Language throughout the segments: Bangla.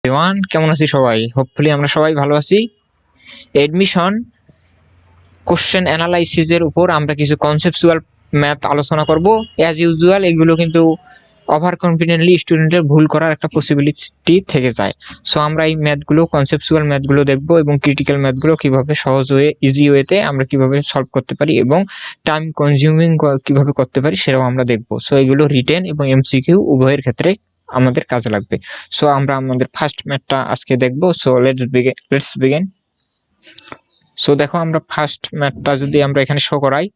এভরিওয়ান, কেমন আছি সবাই? হোপফুলি আমরা সবাই ভালো আছি। এডমিশন কোশ্চেন অ্যানালাইসিসের উপর আমরা কিছু কনসেপচুয়াল ম্যাথ আলোচনা করব। অ্যাজ ইউজুয়াল এগুলো কিন্তু ওভার কনফিডেন্টলি স্টুডেন্টের ভুল করার একটা পসিবিলিটি থেকে যায়। সো আমরা এই ম্যাথগুলো, কনসেপচুয়াল ম্যাথগুলো দেখব এবং ক্রিটিক্যাল ম্যাথগুলো কীভাবে সহজ হয়ে ইজি ওয়েতে আমরা কীভাবে সলভ করতে পারি এবং টাইম কনজিউমিং কীভাবে করতে পারি সেটাও আমরা দেখব। সো এগুলো রিটেন এবং এমসিকিউ উভয়ের ক্ষেত্রে আমাদের কাজে লাগবে। সো আমরা আমাদের ফার্স্ট ম্যাথটা আজকে দেখব। So let's begin. সো দেখো, আমরা ফার্স্ট ম্যাথটা যদি আমরা এখানে শো করাই,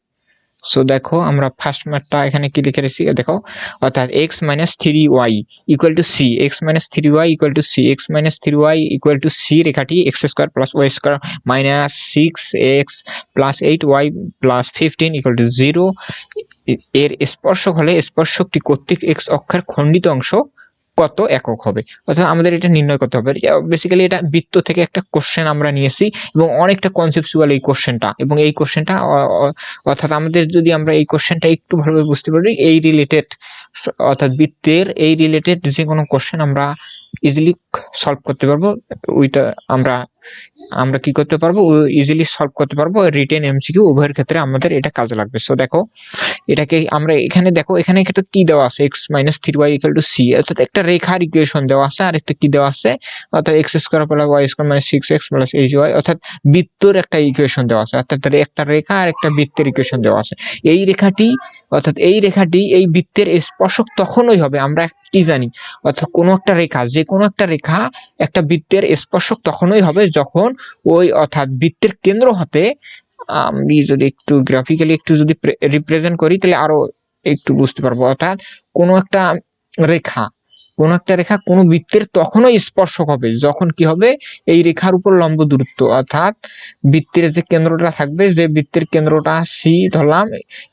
সো দেখো আমরা ফার্স্ট ম্যাথটা এখানে কি লিখে রেখেছি দেখো, অর্থাৎ x minus three y equal to c, x minus three y equal to c, x minus three y equal to c রেখাটি x square plus y square minus six x plus eight y plus 15 equal to 0 এর স্পর্শক হলে স্পর্শকটি কর্তৃক এক্স অক্ষের খণ্ডিত অংশ কত একক হবে। অর্থাৎ আমাদের এটা নির্ণয় করতে হবে। বেসিক্যালি এটা বৃত্ত থেকে একটা কোশ্চেন আমরা নিয়েছি এবং অনেকটা কনসেপচুয়াল এই কোশ্চেনটা, এবং এই কোশ্চেনটা অর্থাৎ আমাদের যদি আমরা এই কোশ্চেনটা একটু ভালোভাবে বুঝতে পারি, এই রিলেটেড অর্থাৎ বৃত্তের এই রিলেটেড যে কোনো কোশ্চেন আমরা ইজিলি সলভ করতে পারবো। ওইটা আমরা কি করতে পারবো, ইজিলি সলভ করতে পারবো। রিটেন এমসিকিউ উভয়ের ক্ষেত্রে আমাদের এটা কাজে লাগবে। সো দেখো, এটাকে আমরা এখানে দেখো, এখানে একটা কি দেওয়া আছে, x minus three y equal to c, অর্থাৎ একটা রেখার ইকুয়েশন দেওয়া আছে, আর একটা কি দেওয়া আছে, অর্থাৎ x square plus y square minus six x plus h y, অর্থাৎ বৃত্তর একটা ইকুয়েশন দেওয়া আছে, অর্থাৎ একটা রেখা আর একটা বৃত্তের ইকুয়েশন দেওয়া আছে। এই রেখাটি অর্থাৎ এই রেখাটি এই বৃত্তের স্পর্শক তখনই হবে, আমরা কি জানি, অর্থাৎ কোনো একটা রেখা, যে কোনো একটা রেখা একটা বৃত্তের স্পর্শক তখনই হবে যখন ওই অর্থাৎ বৃত্তের কেন্দ্র হতে, আমি যদি একটু গ্রাফিক্যালি একটু যদি রিপ্রেজেন্ট করি তাহলে আরো একটু বুঝতে পারবো। অর্থাৎ কোনো একটা রেখা কোনো বৃত্তের তখনই স্পর্শক হবে যখন কি হবে, এই রেখার উপর লম্ব দূরত্ব, অর্থাৎ বৃত্তের যে কেন্দ্রটা থাকবে, যে বৃত্তের কেন্দ্রটা সি ধরলাম,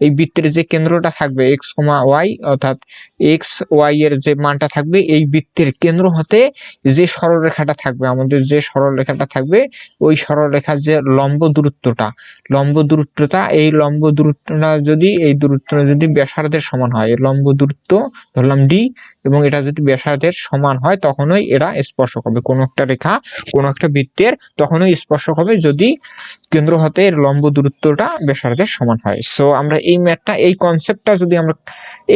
এই বৃত্তের যে কেন্দ্রটা থাকবে এক্স কমা ওয়াই, অর্থাৎ এক্স ওয়াই এর যে মানটা থাকবে, এই বৃত্তের কেন্দ্র হতে যে সরলরেখাটা থাকবে, আমাদের যে সরলরেখাটা থাকবে, ওই সরলরেখার যে লম্ব দূরত্বটা, এই লম্ব দূরত্বটা যদি ব্যাসার্ধের সমান হয়, লম্ব দূরত্ব ধরলাম ডি, এবং এটা যদি ব্যাসার্ধের সমান হয় তখনই এরা স্পর্শক হবে। কোনো একটা রেখা কোনো একটা বৃত্তের তখনই স্পর্শক হবে যদি কেন্দ্র হতে এর লম্ব দূরত্বটা ব্যাসার্ধের সমান হয়। সো আমরা এই ম্যাথটা, এই কনসেপ্টটা যদি আমরা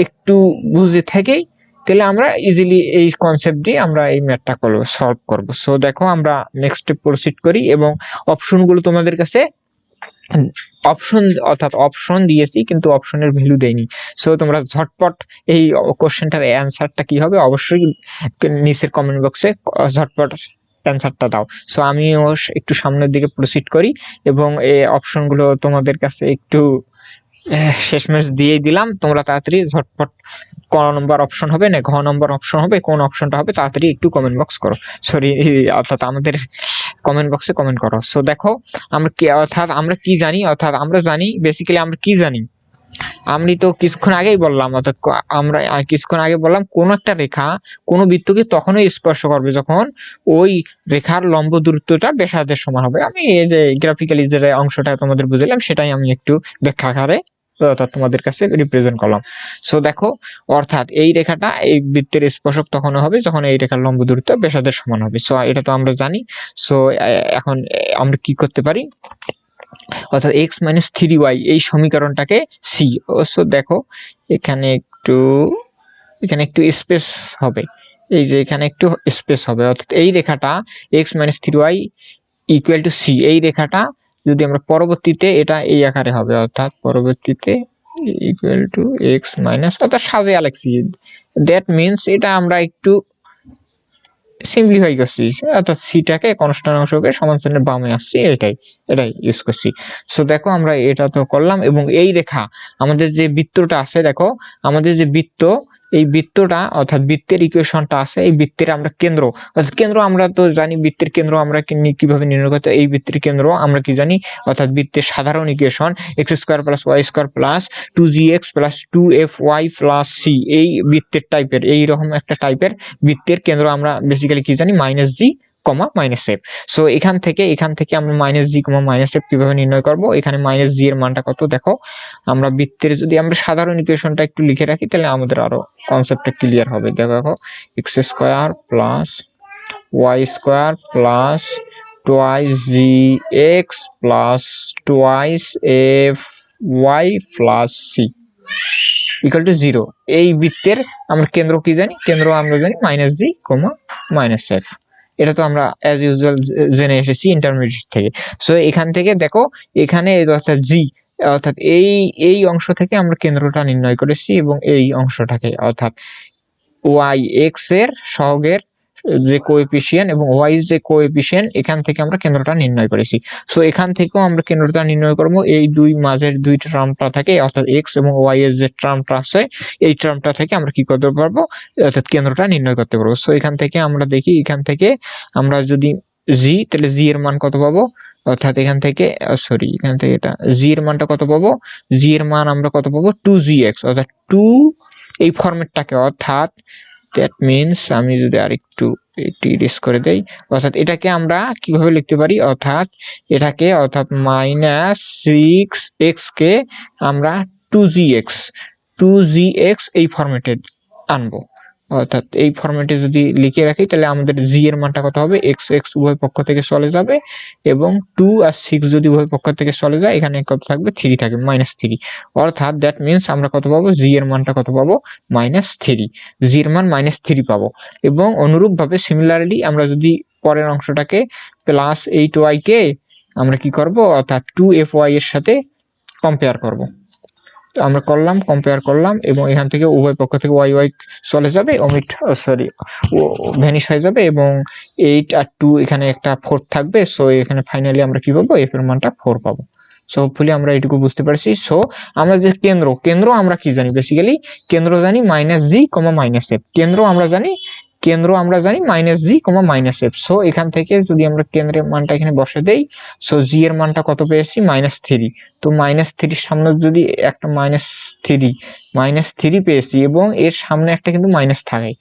একটু বুঝে থাকি তাহলে আমরা ইজিলি এই কনসেপ্ট দিয়ে আমরা এই ম্যাথটা সলভ করব। সো দেখো, আমরা নেক্সট প্রসিড করি এবং অপশনগুলো তোমাদের কাছে অপশন দিয়েছি কিন্তু অপশনের ভ্যালু দেয়নি। সো তোমরা ঝটপট এই কোশ্চেনটার অ্যান্সারটা কি হবে অবশ্যই নিচের কমেন্ট বক্সে ঝটপট অ্যান্সারটা দাও। সো আমিও একটু সামনের দিকে প্রসিড করি এবং এই অপশনগুলো তোমাদের কাছে একটু শেষমেশ দিয়ে দিলাম। তোমরা তাড়াতাড়ি ঝটপট ক নম্বর অপশন হবে না ঘ নম্বর অপশন হবে, কোন অপশনটা হবে তাড়াতাড়ি একটু কমেন্ট বক্স করো, অর্থাৎ আমাদের কমেন্ট বক্সে কমেন্ট করো। সো দেখো, আমরা কি জানি, অর্থাৎ আমরা জানি বেসিক্যালি আমরা কি জানি, আমি তো কিছুক্ষণ আগেই বললাম, অর্থাৎ কোন একটা রেখা কোনো বৃত্তকে তখনই স্পর্শ করবে যখন ওই রেখার লম্ব দূরত্বটা ব্যাসার্ধের সমান হবে। আমি এই যে গ্রাফিক্যালি যে অংশটা তোমাদের বুঝালাম সেটাই আমি একটু ব্যাখ্যা আকারে অর্থাৎ তোমাদের কাছে রিপ্রেজেন্ট করলাম। সো দেখো, অর্থাৎ এই রেখাটা এই বৃত্তের স্পর্শক তখন হবে যখন এই রেখার লম্ব দূরত্ব ব্যাসার্ধের সমান হবে। সো এটা তো আমরা জানি। সো এখন আমরা কি করতে পারি, অর্থাৎ এক্স মাইনাস থ্রি ওয়াই এই সমীকরণটাকে সি, সো দেখো এখানে একটু স্পেস হবে, এই যে এখানে একটু স্পেস হবে, অর্থাৎ এই রেখাটা x minus three y equal to c, এই রেখাটা যদি আমরা পরবর্তীতে এটা এই আকারে হবে, অর্থাৎ পরবর্তীতে ইকুয়াল টু এক্স মাইনাস, অর্থাৎ সাজিয়ে লিখছি, দ্যাট মিনস এটা আমরা একটু সিম্পলিফাই করছি, অর্থাৎ সিটাকে কনস্ট্যান্ট অংশকে সমান্তরালের বামে আসছি, এটাই ইউজ করছি। সো দেখো, আমরা এটা তো করলাম এবং এই রেখা আমাদের যে বৃত্তটা আছে, দেখো আমাদের যে বৃত্ত, এই বৃত্তটা অর্থাৎ বৃত্তের ইকুয়েশনটা আছে, এই বৃত্তের আমরা কেন্দ্র, অর্থাৎ কেন্দ্র আমরা তো জানি, বৃত্তের কেন্দ্র আমরা কিভাবে নির্ণয় করতে, এই বৃত্তের কেন্দ্র আমরা কি জানি, অর্থাৎ বৃত্তের সাধারণ equation x square plus y square plus 2gx plus 2fy plus c, এই বৃত্তের টাইপের, এইরকম একটা টাইপের বৃত্তের কেন্দ্র আমরা বেসিক্যালি কি জানি, মাইনাস জি কমা মাইনাস এফ। সো এখান থেকে আমরা মাইনাস জি কমা মাইনাস এফ কিভাবে নির্ণয় করব, এখানে মাইনাস জি এর মানটা কত, দেখো আমরা বৃত্তের যদি আমরা সাধারণ ইকুয়েশনটা একটু লিখে রাখি তাহলে আমাদের আরো কনসেপ্টটা ক্লিয়ার হবে। দেখো x square plus y square plus twice g x plus twice f y plus c equal to 0। এই বৃত্তের আমরা কেন্দ্র কি জানি? কেন্দ্র আমরা জানি মাইনাস জি কমা মাইনাস এফ। এটা তো আমরা অ্যাজ ইউজুয়াল জেনে এসেছি ইন্টারমিডিয়েট থেকে। সো এখান থেকে দেখো এখানে অর্থাৎ জি অর্থাৎ এই অংশ থেকে আমরা কেন্দ্রটা নির্ণয় করেছি এবং এই অংশটাকে অর্থাৎ ওয়াই এক্স এর সহগের যে কোএফিসিয়েন্ট এবং ওয়াই যে কোএফিসিয়েন্ট এখান থেকে আমরা কেন্দ্রটা নির্ণয় করেছি। সো এখান থেকেও আমরা কেন্দ্রটা নির্ণয় করব এই দুই মাঝের দুই টার্মটা থেকে অর্থাৎ এক্স এবং ওয়াই এর যে টার্মটা আছে এই টার্মটা থেকে আমরা কি করতে পারবো অর্থাৎ কেন্দ্রটা নির্ণয় করতে পারবো। সো এখান থেকে আমরা দেখি এখান থেকে আমরা যদি জি তাহলে জি এর মান কত পাবো অর্থাৎ এখান থেকে এখান থেকে এটা জি এর মানটা কত পাবো? জি এর মান আমরা কত পাবো? 2gx অর্থাৎ 2 এই ফরম্যাটটাকে অর্থাৎ দ্যাট মিনস আমি যদি আরেকটু ইরেজ করে দেই অর্থাৎ এটাকে আমরা কিভাবে লিখতে পারি অর্থাৎ এটাকে অর্থাৎ -6x কে আমরা 2gx এই ফরম্যাটে আনবো। অর্থাৎ এই ফরম্যাটে যদি লিখে রাখি তাহলে আমাদের জি এর মানটা কত হবে? x উভয় পক্ষ থেকে চলে যাবে এবং 2 আর 6 যদি উভয় পক্ষ থেকে চলে যায় এখানে কত থাকবে? 3 থাকবে, -3। অর্থাৎ দ্যাট মিনস আমরা কত পাবো? জি এর মানটা কত পাবো? -3। জি এর মান -3 পাবো। এবং অনুরূপভাবে সিমিলারলি আমরা যদি পরের অংশটাকে প্লাস 8y কে আমরা কি করব অর্থাৎ 2fy এর সাথে কম্পেয়ার করব। আমরা করলাম, কম্পেয়ার করলাম এবং এখান থেকে উভয় পক্ষ থেকে ওয়াই চলে যাবে, ভ্যানিশ হয়ে যাবে এবং 8 আর 2 এখানে একটা 4 থাকবে। সো এখানে ফাইনালি আমরা কি পাবো? এফ এর মানটা 4 পাবো। সো হোপফুলি আমরা এটুকু বুঝতে পারছি। সো আমরা যে কেন্দ্র আমরা কি জানি? বেসিক্যালি কেন্দ্র জানি -g, -f। কেন্দ্র আমরা জানি -g, -f। সো এখান থেকে যদি আমরা কেন্দ্রের মানটা এখানে বসে দেই সো জি এর মানটা কত পেয়েছি? -3। তো -3 সামনে যদি একটা -3 পেয়েছি এবং এর সামনে একটা কিন্তু মাইনাস থাকে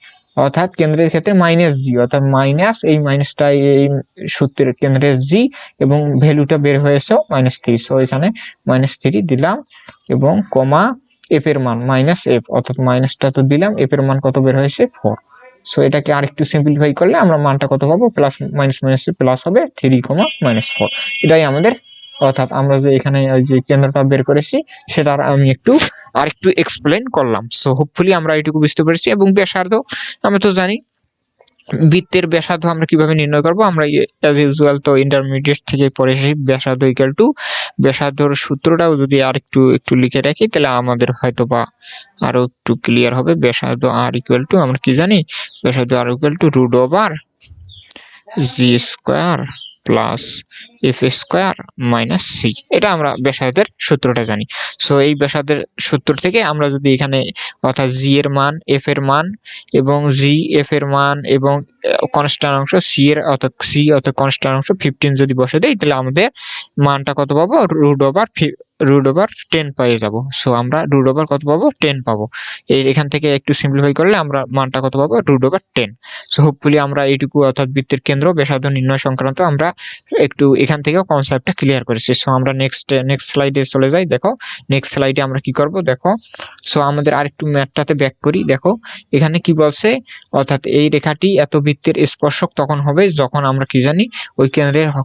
অর্থাৎ কেন্দ্রের ক্ষেত্রে -g অর্থাৎ মাইনাস এই মাইনাসটা এই সূত্রের কেন্দ্রের জি এবং ভ্যালুটা বের হয়েছে -3। সো এখানে -3 দিলাম এবং কমা এফ এর মান -f অর্থাৎ মাইনাসটা তো দিলাম, এফ এর মান কত বের হয়েছে? 4। সো এটাকে আরেকটু সিম্পলিফাই করলে আমরা মানটা কত পাবো? প্লাস মাইনাস প্লাস হবে 3, -4। এটাই আমাদের অর্থাৎ আমরা যে এখানে যে কেন্দ্রটা বের করেছি সেটা আমি আরেকটু এক্সপ্লেন করলাম। সো হোপফুলি আমরা এটুকু বুঝতে পেরেছি। এবং ব্যাসার্ধ আমরা তো জানি বৃত্তের ব্যাসার্ধ আমরা কিভাবে নির্ণয় করব? আমরা অ্যাজ ইউজুয়াল তো ইন্টারমিডিয়েট থেকে পড়ে এসেছি ব্যাসার্ধ ইকুয়াল টু ব্যাসার্ধর সূত্রটাও যদি একটু লিখে রাখি তাহলে আমাদের হয়তো বা আরো একটু ক্লিয়ার হবে। ব্যাসার্ধ আর ইকুয়াল টু আমরা কি জানি? ব্যাসার্ধ r equal to √/g² plus f square minus c. এটা আমরা ব্যাসার্ধের সূত্রটা জানি। সো এই ব্যাসার্ধের সূত্র থেকে আমরা যদি এখানে অর্থাৎ জি এর মান, এফ এর মান এবং জি এফ এর মান এবং কনস্ট্যান্ট অংশ সি অর্থাৎ কনস্ট্যান্ট অংশ 15 যদি বসে দেই তাহলে আমাদের মানটা কত পাবো? √10 পেয়ে যাব। সো আমরা √, কত পাবো? 10 পাবো। এখান থেকে একটু সিম্পলিফাই করলে আমরা মানটা কত পাবো? √10। সো হোপফুলি আমরা এইটুকু অর্থাৎ বৃত্তের কেন্দ্র ব্যাসার্ধ নির্ণয় সংক্রান্ত আমরা একটু এখান থেকেও কনসেপ্টটা ক্লিয়ার করেছি। সো আমরা নেক্সট স্লাইডে চলে যাই। দেখো নেক্সট স্লাইডে আমরা কি করব দেখো। সো আমাদের আরেকটু ম্যাথটাতে ব্যাক করি। দেখো এখানে কি বলছে অর্থাৎ এই রেখাটি এত বৃত্তের স্পর্শক তখন হবে যখন আমরা কি জানি ওই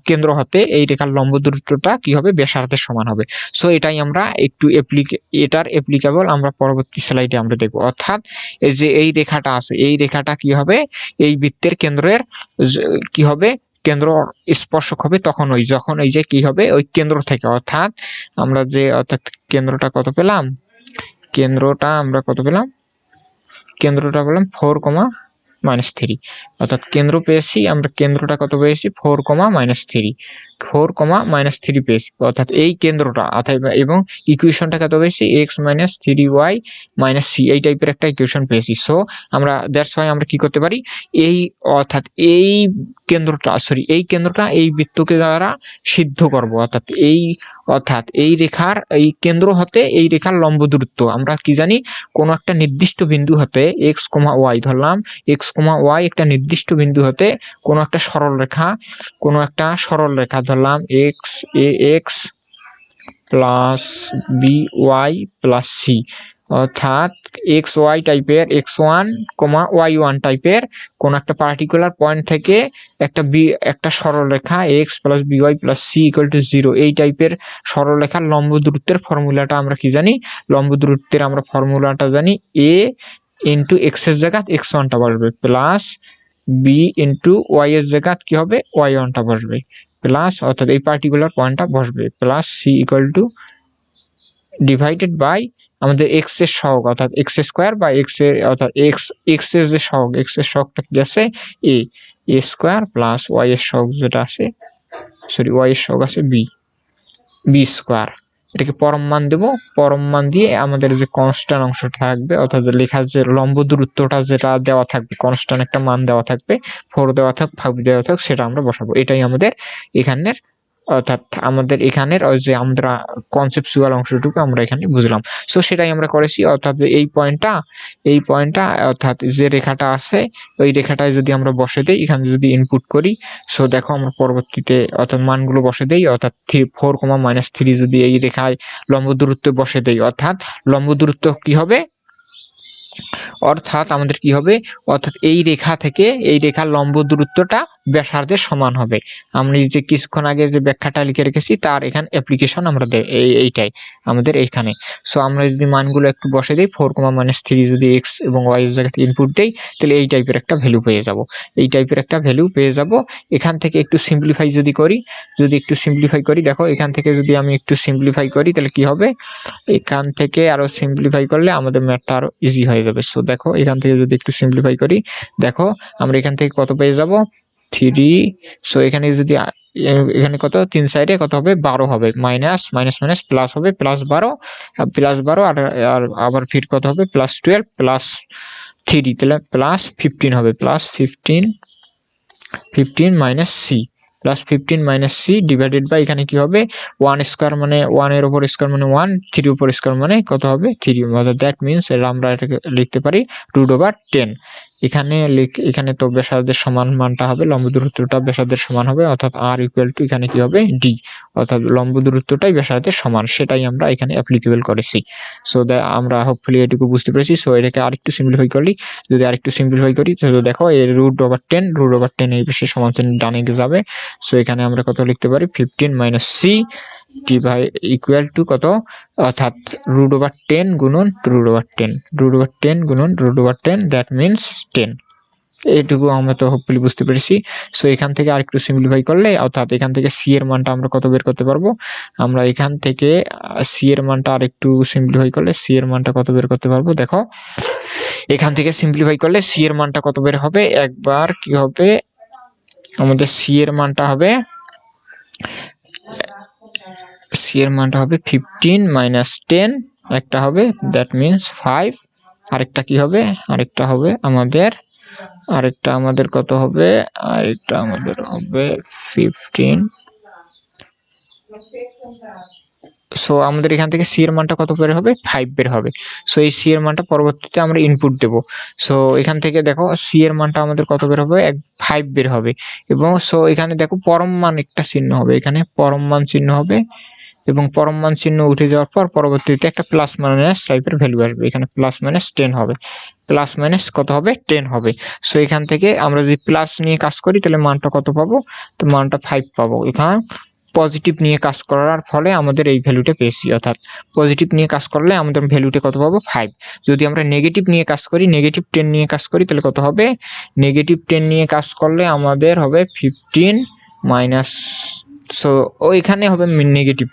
কেন্দ্র হতে এই রেখার লম্ব দূরত্বটা কি হবে? ব্যাসার্ধের সমান হবে। সো এটাই আমরা একটু এটার অ্যাপ্লিকেবল আমরা পরবর্তী স্লাইডে আমরা দেখব। অর্থাৎ এই যে এই রেখাটা আছে এই রেখাটা কি হবে? এই বৃত্তের কেন্দ্রের কি হবে? কেন্দ্র স্পর্শক হবে তখন যখন এই যে কি হবে ওই কেন্দ্র থেকে অর্থাৎ আমরা যে অর্থাৎ কেন্দ্রটা কত পেলাম? কেন্দ্রটা পেলাম 4, -3 অর্থাৎ কেন্দ্র পেয়েছি আমরা। কেন্দ্রটা কত পেয়েছি? 4, -3 পেয়েছি অর্থাৎ এই কেন্দ্রটা এবং ইকুয়েশনটা কত পেয়েছি? x - 3y - c এই টাইপের একটা ইকুয়েশন পেয়েছি। সো আমরা দ্যাটস ওয়াই আমরা কি করতে পারি? এই অর্থাৎ এই কেন্দ্রটা এই বৃত্তকে দ্বারা সিদ্ধ করব। অর্থাৎ এই রেখার এই কেন্দ্র হতে এই রেখার লম্ব দূরত্ব আমরা কি জানি? কোনো একটা নির্দিষ্ট বিন্দু হতে x, y ধরলাম, x, y একটা নির্দিষ্ট বিন্দু হতে কোনো একটা সরল রেখা ধরলাম x plus by plus c অর্থাৎ এক্স ওয়াই টাইপের x1, y1 টাইপের কোন একটা পার্টিকুলার পয়েন্ট থেকে একটা সরলরেখা x plus by plus c equal to 0 এই টাইপের সরলরেখার লম্ব দূরত্বের ফর্মুলাটা আমরা কি জানি? লম্ব দূরত্বের আমরা ফর্মুলাটা জানি a ইন্টু x এর জায়গায় x1টা বসবে প্লাস b ইন্টু y এর জায়গায় কি হবে? y1টা বসবে প্লাস অর্থাৎ এই পার্টিকুলার পয়েন্টটা বসবে plus c equal to divided by আমাদের x এর সহগ অর্থাৎ x স্কয়ার বা x এর অর্থাৎ x এর যে সহগ x এর সহগটা কি আছে? a স্কয়ার প্লাস y এর সহগ যেটা আছে y এর সহগ আছে b স্কয়ার। এটাকে পরম মান দেব, পরম মান দিয়ে আমাদের যে কনস্ট্যান্ট অংশটা থাকবে অর্থাৎ লেখার যে লম্ব দূরত্বটা যেটা দেওয়া থাকবে কনস্ট্যান্ট একটা মান দেওয়া থাকবে 4 দেওয়া থাক 5 দেওয়া থাক সেটা আমরা বসাবো। এটাই আমাদের এখানের অর্থাৎ আমাদের এখানের ওই যে আমরা কনসেপচুয়াল অংশটুকু আমরা এখানে বুঝলাম। সো সেটাই আমরা করেছি অর্থাৎ এই পয়েন্টটা অর্থাৎ যে রেখাটা আছে ওই রেখাটায় যদি আমরা বসে দেই এখানে যদি ইনপুট করি সো দেখো আমরা পরবর্তীতে অর্থাৎ মানগুলো বসে দেই অর্থাৎ 4, যদি এই রেখায় লম্ব দূরত্ব বসে দেই অর্থাৎ লম্ব দূরত্ব কি হবে? অর্থাৎ আমাদের কি হবে? অর্থাৎ এই রেখা থেকে এই রেখার লম্ব দূরত্বটা ব্যাসার্ধের সমান হবে। আমি যে কিছুক্ষণ আগে যে ব্যাখ্যাটা লিখে রেখেছি তার এখানে অ্যাপ্লিকেশন আমরা দেই এইটাই আমাদের এইখানে। সো আমরা যদি মানগুলো একটু বসে দিই 4, যদি x এবং y এর জায়গায় ইনপুট দেই তাহলে এই টাইপের একটা ভ্যালু পেয়ে যাব। এখান থেকে একটু সিম্পলিফাই যদি একটু সিম্পলিফাই করি দেখো এখান থেকে যদি আমি একটু সিম্পলিফাই করি তাহলে কি হবে? এখান থেকে আরো সিম্পলিফাই করলে আমাদের ম্যাথটা আরো ইজি হয়ে যাবে। সো দেখো এখান থেকে যদি একটু সিম্পলিফাই করি দেখো আমরা এখান থেকে কত পেয়ে যাব? 3। সো এখানে যদি এখানে কত 3 সাইডে কত হবে? 12 হবে, মাইনাস প্লাস হবে +12 আর আবার ফির কত হবে? +12 +3 তাহলে +15 হবে, +15 minus c +15 - c divided by এখানে কি হবে? 1 স্কয়ার মানে 1 এর উপর স্কয়ার মানে 1, 3 উপর স্কয়ার মানে কত হবে? 3। অর্থাৎ দ্যাট মিন্স আমরা এটাকে লিখতে পারি √10। এখানে তো ব্যাসার্ধের সমান মানটা হবে, লম্ব দূরত্বটা ব্যাসার্ধের সমান হবে অর্থাৎ r = এখানে কি হবে? d অর্থাৎ লম্ব দূরত্বটাই ব্যাসার্ধের সমান সেটাই আমরা এখানে অ্যাপ্লিকেবল করেছি। সো আমরা হোপফুলি এটুকু বুঝতে পেরেছি। সো এটাকে আরেকটু সিম্পলিফাই করি তো দেখো এর √10 এই পাশে সমান চিহ্ন ডানে যাবে। সো এখানে আমরা কত লিখতে পারি? 15 - c ইকুয়াল টু কত? অর্থাৎ √10 গুণন √10 গুণন √10 দ্যাট মিন্স 10। এইটুকু আমরা তো হোপফুলি বুঝতে পেরেছি। সো এখান থেকে আরেকটু সিম্পলিফাই করলে অর্থাৎ এখান থেকে c এর মানটা আমরা কত বের করতে পারবো? আমরা এখান থেকে c এর মানটা আরেকটু সিম্পলিফাই করলে c এর মানটা কত বের করতে পারবো? দেখো এখান থেকে সিম্পলিফাই করলে c এর মানটা কত বের হবে? একবার কি হবে আমাদের c এর মানটা হবে 15 - 10 একটা হবে দ্যাট মিন্স 5। আরেকটা কি হবে? আরেকটা আমাদের কত হবে? আরেকটা আমাদের হবে 15। সো আমাদের এখান থেকে c এর মানটা কত বের হবে? 5 বের হবে। সো এই c এর মানটা পরবর্তীতে আমরা ইনপুট দেব। সো এখান থেকে দেখো c এর মানটা আমাদের কত বের হবে? 5 বের হবে এবং সো এখানে দেখো পরম মান একটা চিহ্ন হবে, এখানে পরম মান চিহ্ন হবে এবং পরম মান চিহ্ন উঠে যাওয়ার পর পরবর্তীতে একটা প্লাস মাইনাস টাইপের ভ্যালু আসবে, এখানে +-10 হবে, প্লাস কত হবে? 10 হবে। সো এখান থেকে আমরা যদি প্লাস নিয়ে কাজ করি তাহলে মানটা কত পাবো? তো মানটা 5 পাবো। এখানে পজিটিভ নিয়ে কাজ করার ফলে আমাদের এই ভ্যালুটা পেয়েছি অর্থাৎ পজিটিভ নিয়ে কাজ করলে আমাদের ভ্যালুটা কত পাবো? 5। যদি আমরা নেগেটিভ নিয়ে কাজ করি -10 নিয়ে কাজ করি তাহলে কত হবে? -10 নিয়ে কাজ করলে আমাদের হবে 15 মাইনাস সো ওইখানে হবে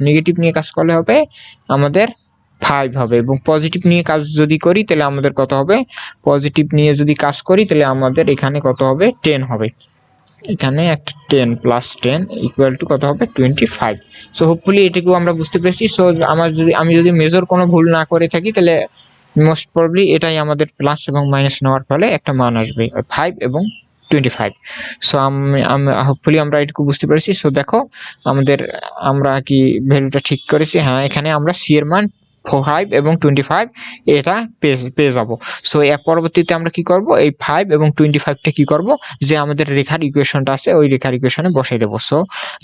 নেগেটিভ নিয়ে কাজ করলে হবে আমাদের 5 হবে এবং পজিটিভ নিয়ে কাজ যদি করি তাহলে আমাদের কত হবে? পজিটিভ নিয়ে যদি কাজ করি তাহলে আমাদের এখানে কত হবে? 10 হবে। এখানে একটা 10 + 10 ইকুয়াল টু কত হবে? 25। সো হোপফুলি এটুকু আমরা বুঝতে পেরেছি। সো আমি যদি মেজর কোনো ভুল না করে থাকি তাহলে মোস্ট প্রবাবলি এটাই আমাদের প্লাস এবং মাইনাস নেওয়ার ফলে একটা মান আসবে 5 এবং 25। সো হোপফুলি আমরা এটুকু বুঝতে পেরেছি। সো দেখো আমরা কি ভ্যালুটা ঠিক করেছি? হ্যাঁ, এখানে আমরা c এর মান 5 এবং 25 এটা পেয়ে যাব। সো এর পরবর্তীতে আমরা কি করব, এই 5 এবং 25টা কি করব, যে আমাদের রেখার ইকুয়েশনটা আছে ওই রেখার ইকুয়েশনে বসাই দেবো। সো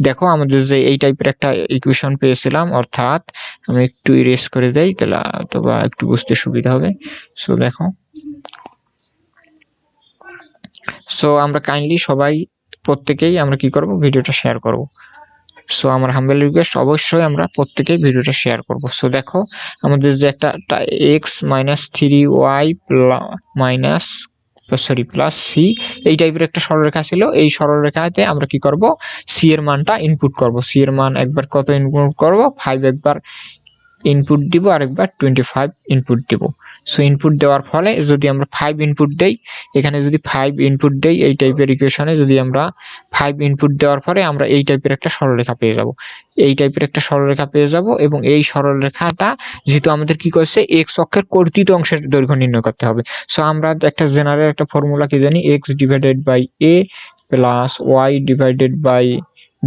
দেখো আমাদের যে এই টাইপের একটা ইকুয়েশন পেয়েছিলাম, অর্থাৎ আমি একটু ইরেজ করে দেই তাহলে অথবা একটু বুঝতে সুবিধা হবে। সো দেখো, সো আমরা কাইন্ডলি সবাই প্রত্যেকেই আমরা কি করব, ভিডিওটা শেয়ার করব। সো আমার হাম্বল রিকোয়েস্ট, অবশ্যই আমরা প্রত্যেকেই ভিডিওটা শেয়ার করব। সো দেখো আমাদের যে একটা x minus 3y minus plus c এই টাইপের একটা সরলরেখা ছিল। এই সরলরেখাতে আমরা কি করব, সি এর মানটা ইনপুট করব। সি এর মান একবার কত ইনপুট করব, 5 একবার ইনপুট দিব আর একবার 25 ইনপুট দিব। সো ইনপুট দেওয়ার ফলে যদি আমরা 5 ইনপুট দেই, এখানে যদি 5 ইনপুট দেই এই টাইপের ইকুয়েশনে, যদি আমরা 5 ইনপুট দেওয়ার পরে আমরা এই টাইপের একটা সরলরেখা পেয়ে যাব। এই টাইপের একটা সরলরেখা পেয়ে যাব এবং এই সরলরেখাটা যেহেতু আমাদের কি করছে, এক্স অক্ষের কর্তৃত অংশের দৈর্ঘ্য নির্ণয় করতে হবে। সো আমরা একটা জেনারেল একটা ফর্মুলা কি জানি, x divided by a plus y divided by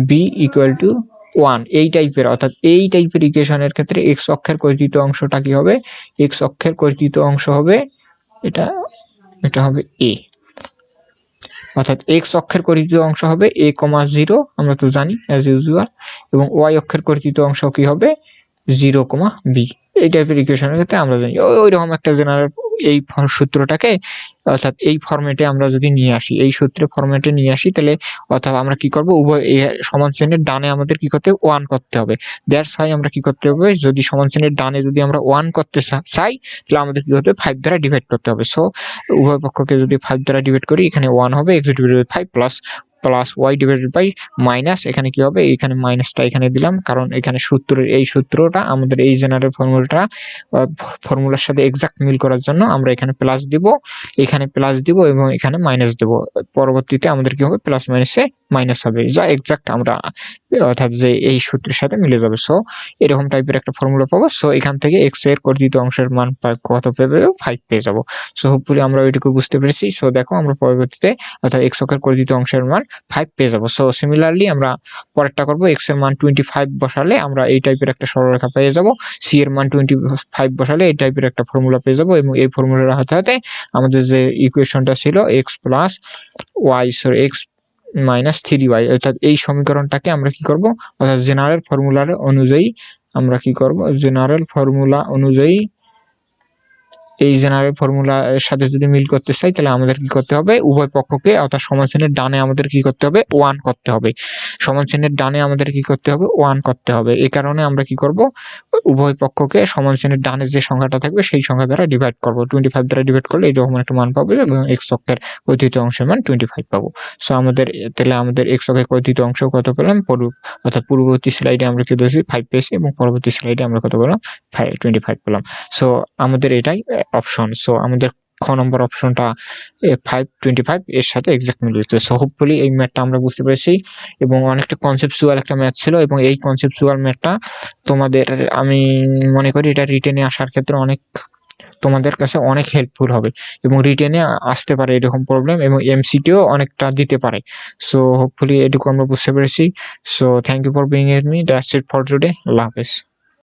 b equal to 1 এই টাইপের, অর্থাৎ এই টাইপের ইকুয়েশনের ক্ষেত্রে এক্স অক্ষের কর্তৃত অংশটা কি হবে, এক্স অক্ষের কর্তৃত অংশ হবে এটা হবে এ, অর্থাৎ এক্স অক্ষের কর্তৃত অংশ হবে a, 0 আমরা তো জানি অ্যাজ ইউজুয়াল, এবং ওয়াই অক্ষের কর্তৃত অংশ কি হবে 0, b। এই টাইপের ইকুয়েশনের ক্ষেত্রে আমরা জানি ওই রকম একটা জেনারেল এই সূত্রটাকে, অর্থাৎ এই ফরম্যাটে আমরা যদি নিয়ে আসি, এই সূত্রে ফরম্যাটে নিয়ে আসি, তাহলে অর্থাৎ আমরা কি করব, উভয় সমান চিহ্নের ডানে আমাদের কি করতে হবে, 1 করতে হবে। দ্যাটস ওয়াই আমরা কি করতে হবে, যদি সমান চিহ্নের ডানে যদি আমরা 1 করতে চাই তাহলে আমাদের কি করতে হবে, 5 দ্বারা ডিভাইড করতে হবে। সো উভয় পক্ষকে যদি 5 দ্বারা ডিভাইড করি, এখানে 1 হবে, x divided by 5 plus y divided by minus, এখানে কি হবে, এখানে মাইনাসটা এখানে দিলাম, কারণ এখানে সূত্রের এই সূত্রটা আমাদের এই জেনারেল ফর্মুলার সাথে এক্সাক্ট মিল করার জন্য আমরা এখানে প্লাস দিব, এখানে প্লাস দিব এবং এখানে মাইনাস দেব। পরবর্তীতে আমাদের কি হবে, প্লাস মাইনাসে মাইনাস হবে, যা এক্সাক্ট আমরা অর্থাৎ যে এই সূত্রের সাথে মিলে যাবে। সো এরকম টাইপের একটা ফর্মুলা পাবো। সো এখান থেকে এক্স এর কর্তৃত অংশের মান কত পেয়ে যাবো, 5 পেয়ে যাবো। সো হোপফুলি আমরা ওইটুকু বুঝতে পেরেছি। সো দেখো আমরা পরবর্তীতে অর্থাৎ এক্স অক্ষের কর্তৃত অংশের মান 5 পেয়ে যাবো। সো সিমিলারলি আমরা পরেরটা করবো, এক্স এর মান 25 বসালে আমরা এই টাইপের একটা সরলরেখা পেয়ে যাবো, সি এর মান 25 বসালে এই টাইপের একটা ফর্মুলা পেয়ে যাবো, এবং এই ফর্মুলার হাতে আমাদের যে ইকুয়েশনটা ছিল x plus y x minus 3y, অর্থাৎ এই সমীকরণটাকে আমরা কি করব, অর্থাৎ জেনারেল ফর্মুলার অনুযায়ী আমরা কি করব, জেনারেল ফর্মুলা অনুযায়ী এই জেনারেল ফর্মুলার সাথে যদি মিল করতে চাই তাহলে আমাদের কি করতে হবে, উভয় পক্ষকে অর্থাৎ সমান চিহ্নের ডানে আমাদের কি করতে হবে, 1 করতে হবে। সমান চিহ্নের ডানে আমাদের কি করতে হবে, 1 করতে হবে। এই কারণে আমরা কি করব, উভয় পক্ষকে সমান চিহ্নের ডানে যে সংখ্যাটা থাকবে সেই সংখ্যা দ্বারা ডিভাইড করব। 25 দ্বারা ডিভাইড করলে এইরকম একটা মান পাবো এবং এক্স অক্ষের কর্তৃত অংশের মান 25 পাবো। সো তাহলে আমাদের এক্স অক্ষের কর্তৃত অংশ কত পেলাম, অর্থাৎ পূর্ববর্তী স্লাইডে আমরা কি পেয়েছি, 5 পেয়েছি, এবং পরবর্তী স্লাইডে আমরা কত পেলাম, 25 পেলাম। সো আমাদের এটাই অপশন। সো আমাদের খ নম্বর অপশনটা 525 এর সাথে এক্সাক্ট মিলেছে। সো হোপফুলি এই ম্যাথটা আমরা বুঝতে পেরেছি, এবং অনেকটা কনসেপচুয়াল একটা ম্যাথ ছিল, এবং এই কনসেপচুয়াল ম্যাথটা তোমাদের আমি মনে করি এটা রিটেনে আসার ক্ষেত্রে তোমাদের কাছে অনেক হেল্পফুল হবে, এবং রিটেনে আসতে পারে এরকম প্রবলেম, এবং এমসিকিউ অনেকটা দিতে পারে। সো হোপফুলি এটুকু আমরা বুঝতে পেরেছি। So thank you for being with me, that's it for today, আল্লাহ হাফেজ।